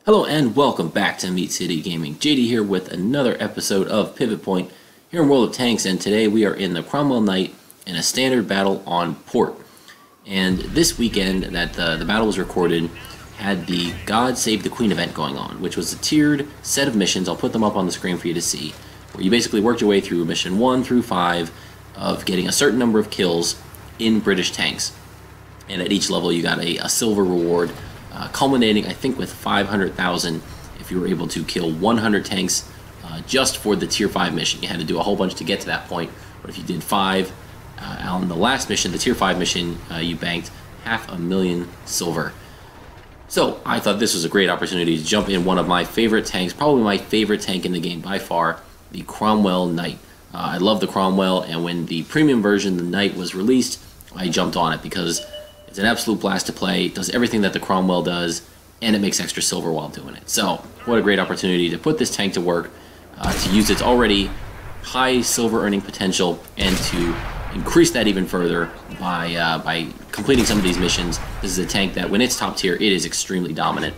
Hello and welcome back to Meat City Gaming. JD here with another episode of Pivot Point here in World of Tanks, and today we are in the Cromwell Knight in a standard battle on port. And this weekend that the battle was recorded had the God Save the Queen event going on, which was a tiered set of missions. I'll put them up on the screen for you to see, where you basically worked your way through mission 1 through 5 of getting a certain number of kills in British tanks. And at each level you got a silver reward, culminating, I think, with 500,000 if you were able to kill 100 tanks just for the Tier 5 mission. You had to do a whole bunch to get to that point, but if you did 5 on the last mission, the Tier 5 mission, you banked 500,000 silver. So I thought this was a great opportunity to jump in one of my favorite tanks, probably my favorite tank in the game by far, the Cromwell Knight. I love the Cromwell, and when the premium version, the Knight, was released, I jumped on it because it's an absolute blast to play. It does everything that the Cromwell does, and it makes extra silver while doing it. So, what a great opportunity to put this tank to work, to use its already high silver earning potential, and to increase that even further by completing some of these missions. This is a tank that, when it's top tier, it is extremely dominant.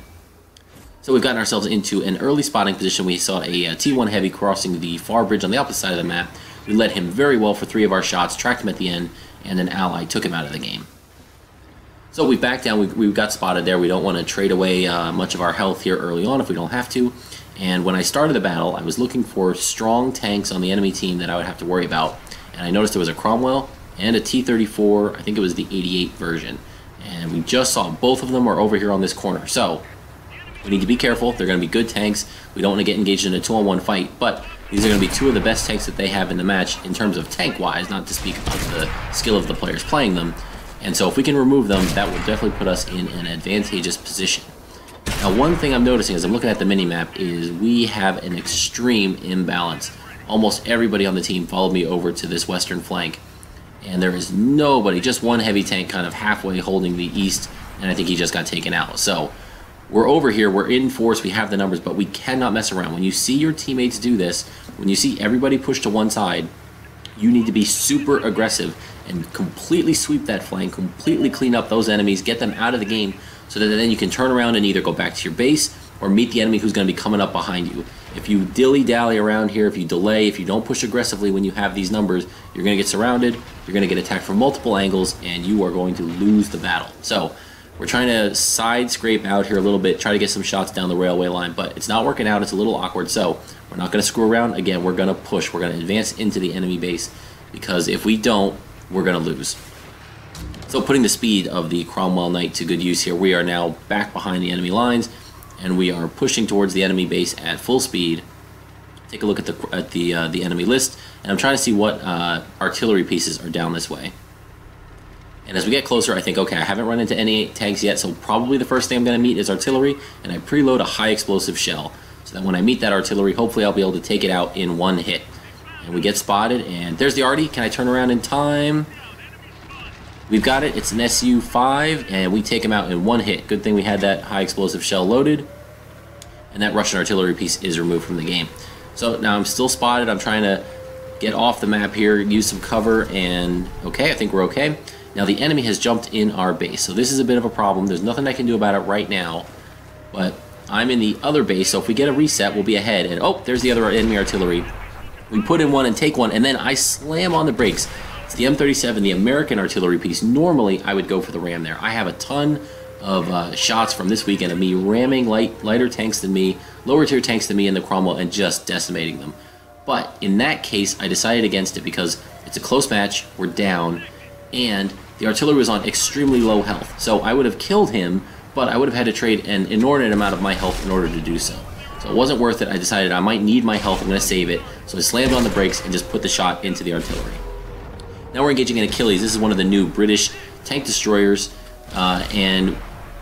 So we've gotten ourselves into an early spotting position. We saw a T1 Heavy crossing the far bridge on the opposite side of the map. We led him very well for 3 of our shots, tracked him at the end, and an ally took him out of the game. So we backed down, we got spotted there. We don't want to trade away much of our health here early on if we don't have to. And when I started the battle, I was looking for strong tanks on the enemy team that I would have to worry about. And I noticed there was a Cromwell and a T-34, I think it was the 88 version. And we just saw both of them were over here on this corner. So we need to be careful. They're going to be good tanks. We don't want to get engaged in a 2-on-1 fight, but these are going to be 2 of the best tanks that they have in the match in terms of tank-wise, not to speak about the skill of the players playing them. And so if we can remove them, that will definitely put us in an advantageous position. Now, one thing I'm noticing as I'm looking at the mini-map is we have an extreme imbalance. Almost everybody on the team followed me over to this western flank, and there is nobody, just one heavy tank kind of halfway holding the east, and I think he just got taken out. So we're over here, we're in force, we have the numbers, but we cannot mess around. When you see your teammates do this, when you see everybody push to one side, you need to be super aggressive and completely sweep that flank, completely clean up those enemies, get them out of the game, so that then you can turn around and either go back to your base or meet the enemy who's going to be coming up behind you. If you dilly-dally around here, if you delay, if you don't push aggressively when you have these numbers, you're going to get surrounded, you're going to get attacked from multiple angles, and you are going to lose the battle. So we're trying to side scrape out here a little bit, try to get some shots down the railway line, but it's not working out. It's a little awkward, so we're not going to screw around. Again, we're going to push. We're going to advance into the enemy base, because if we don't, we're going to lose. So putting the speed of the Cromwell Knight to good use here, we are now back behind the enemy lines, and we are pushing towards the enemy base at full speed. Take a look at the enemy list, and I'm trying to see what artillery pieces are down this way. And as we get closer, I think, okay, I haven't run into any tanks yet, so probably the first thing I'm going to meet is artillery, and I preload a high explosive shell, so that when I meet that artillery, hopefully I'll be able to take it out in one hit. And we get spotted, and there's the arty. Can I turn around in time? We've got it. It's an SU-5, and we take him out in one hit. Good thing we had that high explosive shell loaded, and that Russian artillery piece is removed from the game. So now I'm still spotted. I'm trying to get off the map here, use some cover, and okay, I think we're okay. Now the enemy has jumped in our base, so this is a bit of a problem. There's nothing I can do about it right now, but I'm in the other base, so if we get a reset, we'll be ahead. And oh, there's the other enemy artillery. We put in one and take one, and then I slam on the brakes. It's the M37, the American artillery piece. Normally, I would go for the ram there. I have a ton of shots from this weekend of me ramming lighter tanks than me, lower tier tanks than me in the Cromwell, and just decimating them. But in that case, I decided against it because it's a close match, we're down, and the artillery was on extremely low health. So I would have killed him, but I would have had to trade an inordinate amount of my health in order to do so. So it wasn't worth it. I decided I might need my health. I'm going to save it. So I slammed on the brakes and just put the shot into the artillery. Now we're engaging in Achilles. This is one of the new British tank destroyers, and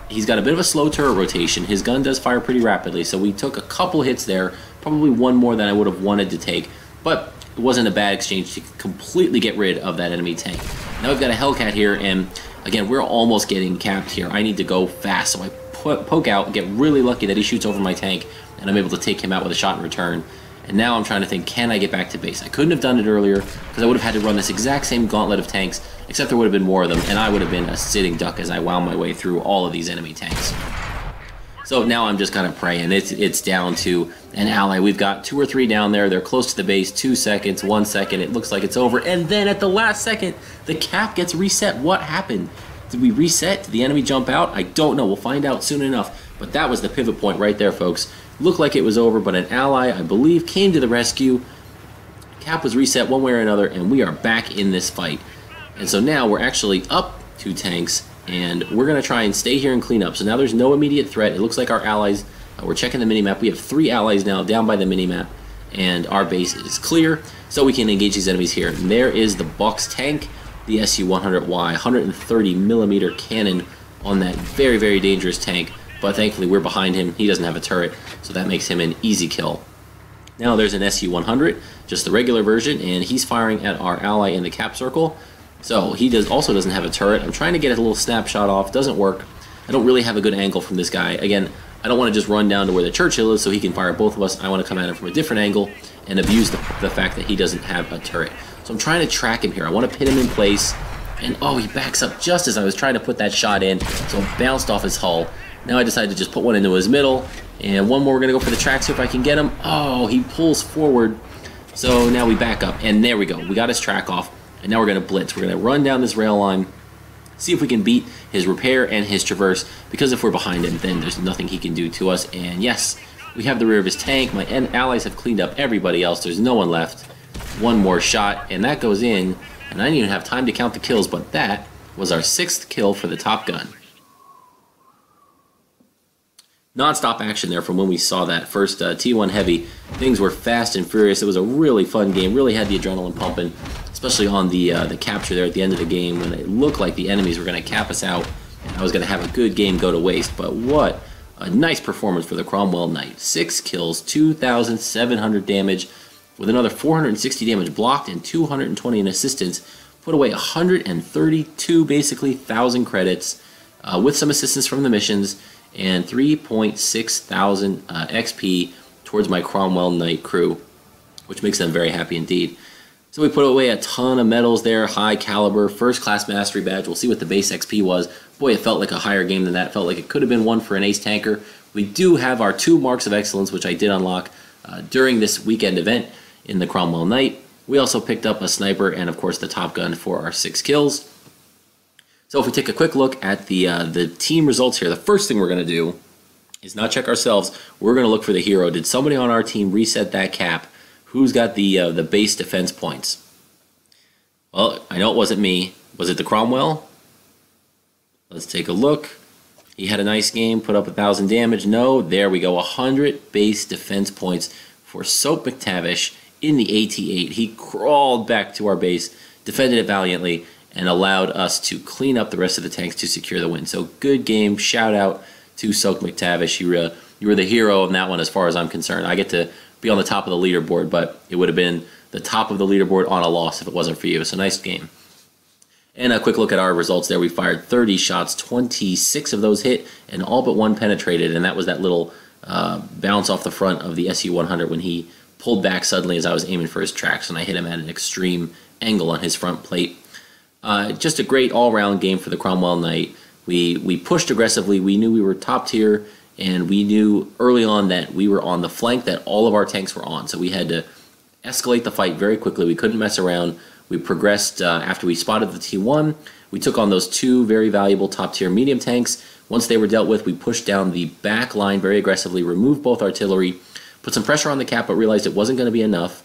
he's got a bit of a slow turret rotation. His gun does fire pretty rapidly, so we took a couple hits there, probably one more than I would have wanted to take, but it wasn't a bad exchange to completely get rid of that enemy tank. Now we've got a Hellcat here, and again, we're almost getting capped here. I need to go fast, so I poke out, get really lucky that he shoots over my tank, and I'm able to take him out with a shot in return. And now I'm trying to think, can I get back to base? I couldn't have done it earlier, because I would have had to run this exact same gauntlet of tanks, except there would have been more of them, and I would have been a sitting duck as I wound my way through all of these enemy tanks. So now I'm just kind of praying. It's down to an ally. We've got 2 or 3 down there. They're close to the base. 2 seconds, 1 second. It looks like it's over. And then at the last second, the cap gets reset. What happened? Did we reset? Did the enemy jump out? I don't know. We'll find out soon enough. But that was the pivot point right there, folks. Looked like it was over, but an ally, I believe, came to the rescue. Cap was reset one way or another, and we are back in this fight. And so now we're actually up 2 tanks, and we're going to try and stay here and clean up. So now there's no immediate threat. It looks like our allies, we're checking the minimap. We have 3 allies now down by the minimap, and our base is clear, so we can engage these enemies here. And there is the Bucks tank, the SU-100Y, 130mm cannon on that very, very dangerous tank. But thankfully we're behind him. He doesn't have a turret, so that makes him an easy kill. Now there's an SU-100, just the regular version, and he's firing at our ally in the cap circle. So he also doesn't have a turret. I'm trying to get a little snapshot off. Doesn't work. I don't really have a good angle from this guy. Again, I don't want to just run down to where the Churchill is so he can fire both of us. I want to come at him from a different angle and abuse the fact that he doesn't have a turret. So I'm trying to track him here. I want to pin him in place. And oh, he backs up just as I was trying to put that shot in. So it bounced off his hull. Now I decided to just put one into his middle. And one more, we're going to go for the tracks here if I can get him. Oh, he pulls forward. So now we back up. And there we go. We got his track off. And now we're going to blitz. We're going to run down this rail line. See if we can beat his repair and his traverse. Because if we're behind him, then there's nothing he can do to us. And yes, we have the rear of his tank. My allies have cleaned up everybody else. There's no one left. One more shot. And that goes in. And I didn't even have time to count the kills. But that was our 6th kill for the Top Gun. Non-stop action there from when we saw that first T1 Heavy. Things were fast and furious. It was a really fun game. Really had the adrenaline pumping, especially on the capture there at the end of the game when it looked like the enemies were going to cap us out. And I was going to have a good game go to waste. But what a nice performance for the Cromwell Knight. 6 kills, 2,700 damage, with another 460 damage blocked and 220 in assistance. Put away 132, basically, 1,000 credits with some assistance from the missions, and 3.6 thousand XP towards my Cromwell Knight crew, which makes them very happy indeed. So we put away a ton of medals there, high caliber, first class mastery badge. We'll see what the base XP was. Boy, it felt like a higher game than that. It felt like it could have been one for an ace tanker. We do have our 2 marks of excellence, which I did unlock during this weekend event in the Cromwell Knight. We also picked up a sniper and of course the Top Gun for our 6 kills. So if we take a quick look at the team results here, the first thing we're going to do is not check ourselves. We're going to look for the hero. Did somebody on our team reset that cap? Who's got the base defense points? Well, I know it wasn't me. Was it the Cromwell? Let's take a look. He had a nice game, put up 1,000 damage. No, there we go. 100 base defense points for Soap McTavish in the AT-8. He crawled back to our base, defended it valiantly, and allowed us to clean up the rest of the tanks to secure the win. So good game. Shout out to Soak McTavish. You were the hero of that one as far as I'm concerned. I get to be on the top of the leaderboard, but it would have been the top of the leaderboard on a loss if it wasn't for you. It's a nice game. And a quick look at our results there. We fired 30 shots, 26 of those hit, and all but 1 penetrated, and that was that little bounce off the front of the SU-100 when he pulled back suddenly as I was aiming for his tracks, and I hit him at an extreme angle on his front plate. Just a great all-round game for the Cromwell Knight. We pushed aggressively. We knew we were top tier, and we knew early on that we were on the flank that all of our tanks were on. So we had to escalate the fight very quickly. We couldn't mess around. We progressed after we spotted the T1. We took on those 2 very valuable top-tier medium tanks. Once they were dealt with, we pushed down the back line very aggressively, removed both artillery, put some pressure on the cap, but realized it wasn't going to be enough.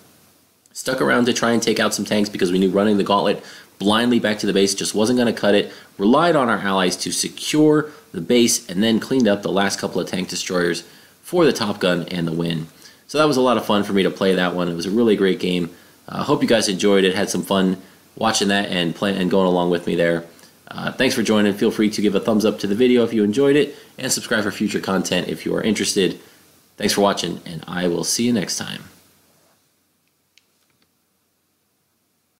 Stuck around to try and take out some tanks because we knew running the gauntlet blindly back to the base just wasn't going to cut it. Relied on our allies to secure the base and then cleaned up the last couple of tank destroyers for the Top Gun and the win. So that was a lot of fun for me to play that one. It was a really great game. I hope you guys enjoyed it, had some fun watching that and going along with me there. Thanks for joining. Feel free to give a thumbs up to the video if you enjoyed it, and subscribe for future content if you are interested. Thanks for watching, and I will see you next time.